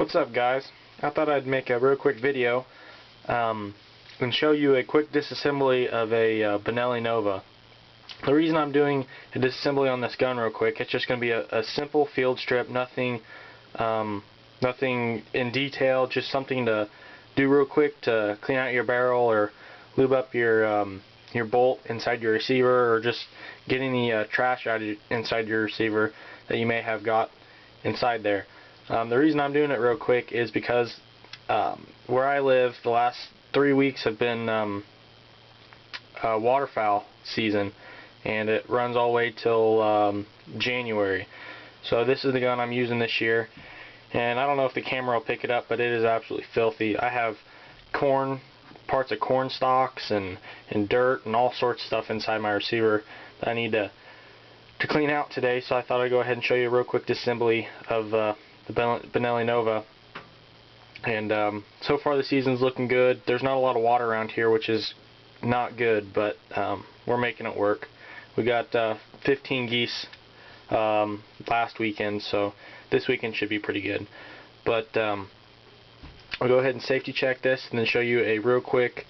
What's up, guys? I thought I'd make a real quick video and show you a quick disassembly of a Benelli Nova. The reason I'm doing a disassembly on this gun real quick, it's just going to be a simple field strip, nothing in detail, just something to do real quick to clean out your barrel or lube up your bolt inside your receiver, or just getting the trash out inside your receiver that you may have got inside there. The reason I'm doing it real quick is because where I live, the last 3 weeks have been waterfowl season, and it runs all the way till January. So this is the gun I'm using this year, and I don't know if the camera will pick it up, but it is absolutely filthy. I have parts of corn stalks and dirt and all sorts of stuff inside my receiver that I need to clean out today. So I thought I'd go ahead and show you a real quick disassembly of the Benelli Nova. And so far the season's looking good. There's not a lot of water around here, which is not good, but we're making it work. We got 15 geese last weekend, so this weekend should be pretty good. But I'll go ahead and safety check this and then show you a real quick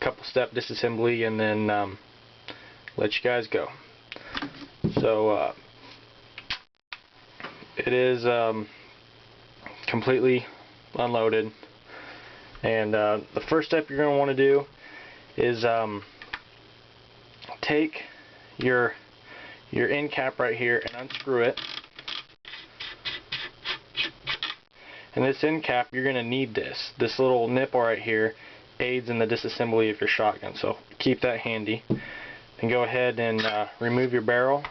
couple step disassembly, and then let you guys go. So it is completely unloaded, and the first step you're going to want to do is take your end cap right here and unscrew it. And this end cap, you're going to need this little nipple right here aids in the disassembly of your shotgun, so keep that handy. And go ahead and remove your barrel,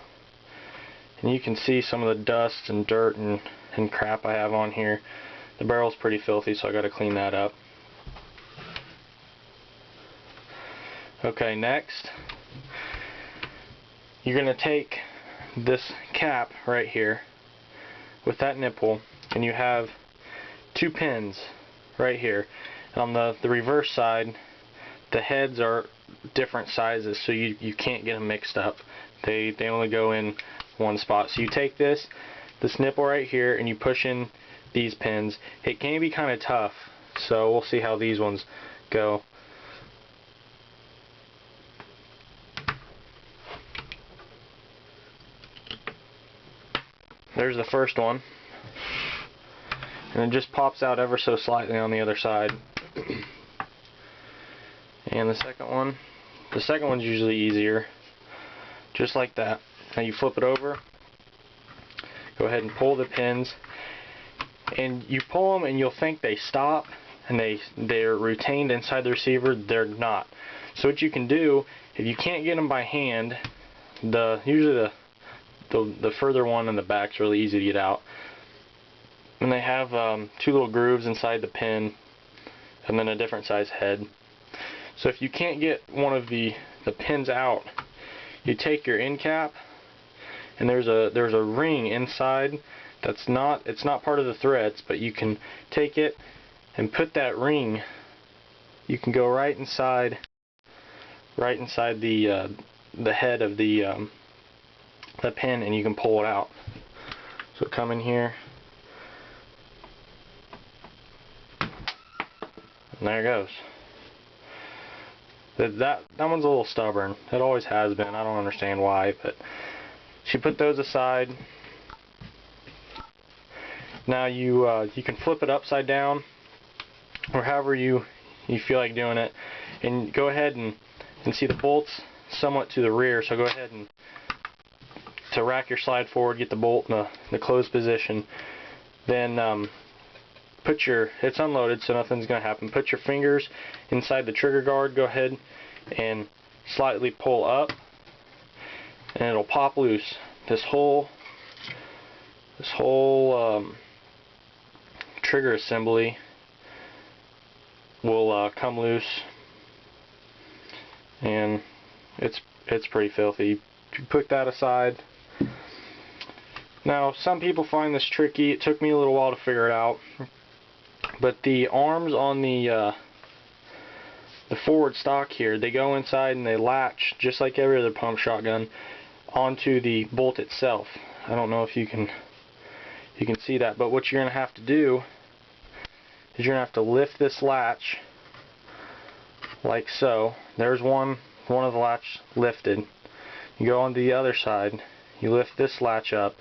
and you can see some of the dust and dirt and crap I have on here. The barrel's pretty filthy, so I got to clean that up. Okay, next you're going to take this cap right here with that nipple, and you have 2 pins right here. And on the reverse side, the heads are different sizes, so you can't get them mixed up. They only go in one spot. So you take this nipple right here and you push in these pins. It can be kind of tough, so we'll see how these ones go. There's the first one, and it just pops out ever so slightly on the other side. And the second one's usually easier, just like that. Now you flip it over, go ahead and pull the pins, and you pull them and you'll think they stop and they're retained inside the receiver. They're not. So what you can do, if you can't get them by hand, usually the further one in the back's really easy to get out. And they have 2 little grooves inside the pin, and then a different size head. So if you can't get one of the pins out, you take your end cap, and there's a ring inside it's not part of the threads, but you can take it and put that ring, you can go right inside the head of the pin, and you can pull it out. So come in here, and there it goes. That one's a little stubborn. It always has been. I don't understand why, but she put those aside. Now you can flip it upside down, or however you feel like doing it, and go ahead and see the bolts somewhat to the rear. So go ahead and to rack your slide forward, get the bolt in the closed position. Then it's unloaded, so nothing's going to happen. Put your fingers inside the trigger guard. Go ahead and slightly pull up, and it'll pop loose. This whole trigger assembly will come loose, and it's pretty filthy. You put that aside. Now, some people find this tricky. It took me a little while to figure it out. But the arms on the forward stock here, they go inside and they latch, just like every other pump shotgun, onto the bolt itself. I don't know if you can see that, but what you're going to have to do is you're going to have to lift this latch like so. There's one of the latch lifted. You go on the other side, you lift this latch up,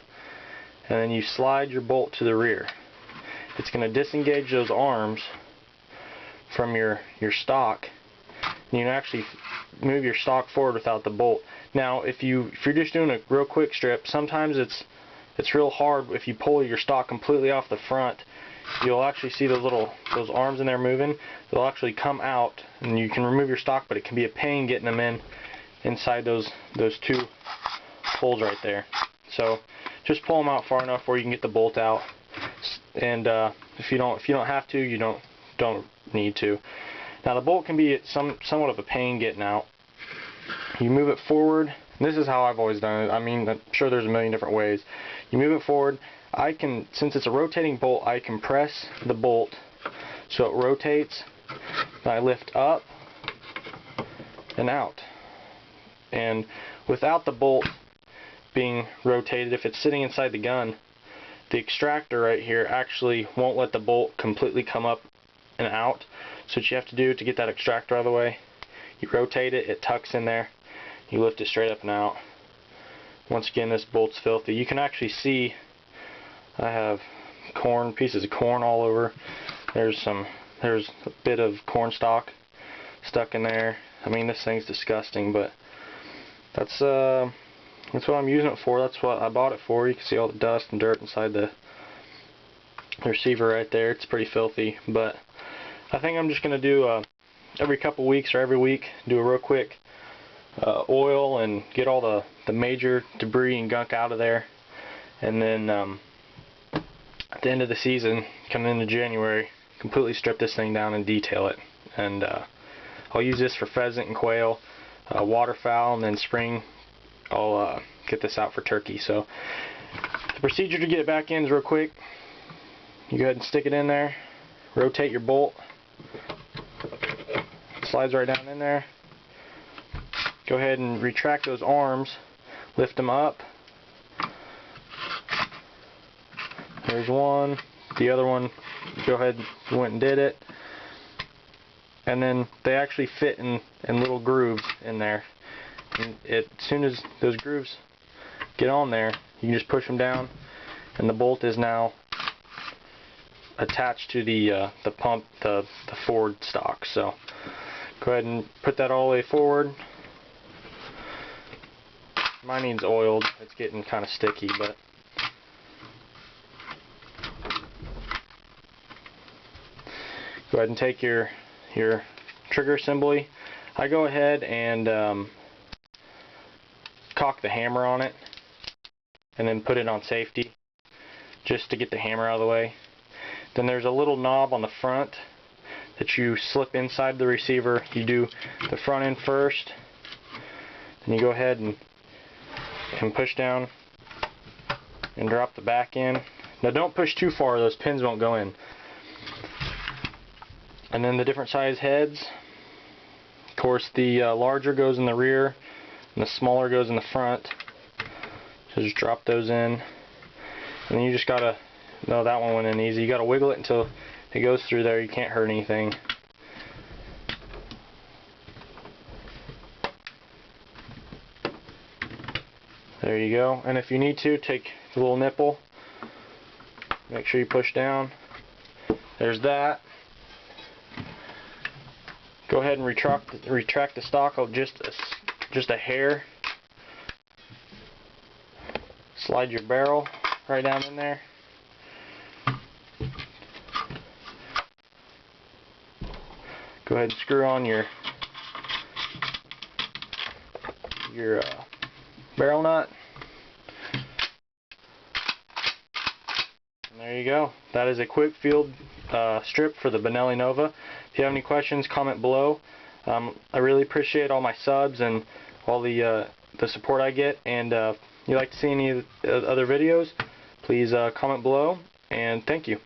and then you slide your bolt to the rear. It's going to disengage those arms from your stock. You can actually move your stock forward without the bolt. Now, if you're just doing a real quick strip, sometimes it's real hard. If you pull your stock completely off the front, you'll actually see those arms in there moving. They'll actually come out, and you can remove your stock, but it can be a pain getting them inside those two holes right there. So just pull them out far enough where you can get the bolt out. And if you don't have to, you don't need to. Now the bolt can be somewhat of a pain getting out. You move it forward. This is how I've always done it. I mean, I'm sure there's a million different ways. You move it forward. Since it's a rotating bolt, I can press the bolt so it rotates. I lift up and out. And without the bolt being rotated, if it's sitting inside the gun, the extractor right here actually won't let the bolt completely come up and out. So what you have to do to get that extractor out of the way, you rotate it, it tucks in there, you lift it straight up and out. Once again, this bolt's filthy. You can actually see I have pieces of corn all over. There's a bit of corn stalk stuck in there. I mean, this thing's disgusting, but that's what I'm using it for. That's what I bought it for. You can see all the dust and dirt inside the receiver right there. It's pretty filthy, but I think I'm just going to do every couple weeks or every week, do a real quick oil and get all the major debris and gunk out of there. And then at the end of the season, coming into January, completely strip this thing down and detail it. And I'll use this for pheasant and quail, waterfowl, and then spring I'll get this out for turkey. So the procedure to get it back in is real quick. You go ahead and stick it in there, rotate your bolt, slides right down in there. Go ahead and retract those arms, lift them up. There's one. The other one, go ahead and went and did it. And then they actually fit in little grooves in there. And as soon as those grooves get on there, you can just push them down, and the bolt is now attached to the pump, the forward stock. So go ahead and put that all the way forward. Mine needs oiled. It's getting kind of sticky, but go ahead and take your trigger assembly. I go ahead and cock the hammer on it and then put it on safety just to get the hammer out of the way. Then there's a little knob on the front that you slip inside the receiver. You do the front end first, then you go ahead and push down and drop the back end. Now don't push too far, those pins won't go in. And then the different size heads. Of course, the larger goes in the rear and the smaller goes in the front. So just drop those in. And then you just gotta, no, that one went in easy. You gotta wiggle it until it goes through there. You can't hurt anything. There you go. And if you need to, take the little nipple. Make sure you push down. There's that. Go ahead and retract the stock of just a hair. Slide your barrel right down in there. Go ahead and screw on your barrel nut. And there you go. That is a quick field strip for the Benelli Nova. If you have any questions, comment below. I really appreciate all my subs and all the support I get. And if you'd like to see any other videos, please comment below. And thank you.